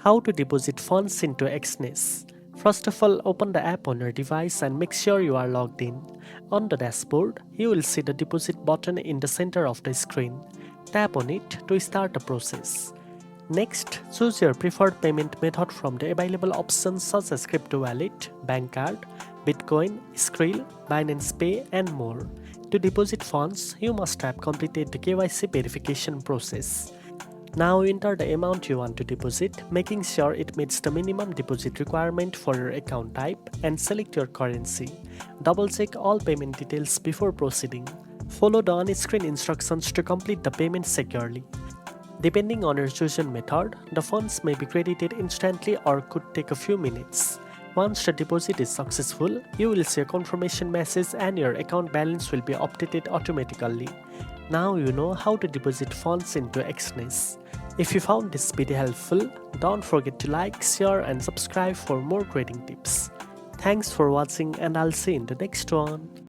How to deposit funds into Exness. First of all, open the app on your device and make sure you are logged in. On the dashboard, you will see the deposit button in the center of the screen. Tap on it to start the process. Next, choose your preferred payment method from the available options such as crypto wallet, bank card, Bitcoin, Skrill, Binance Pay, and more. To deposit funds, you must have completed the KYC verification process. Now enter the amount you want to deposit, making sure it meets the minimum deposit requirement for your account type, and select your currency. Double check all payment details before proceeding. Follow the on-screen instructions to complete the payment securely. Depending on your chosen method, the funds may be credited instantly or could take a few minutes. Once the deposit is successful, you will see a confirmation message and your account balance will be updated automatically. Now you know how to deposit funds into Exness. If you found this video helpful, don't forget to like, share and subscribe for more trading tips. Thanks for watching and I'll see you in the next one.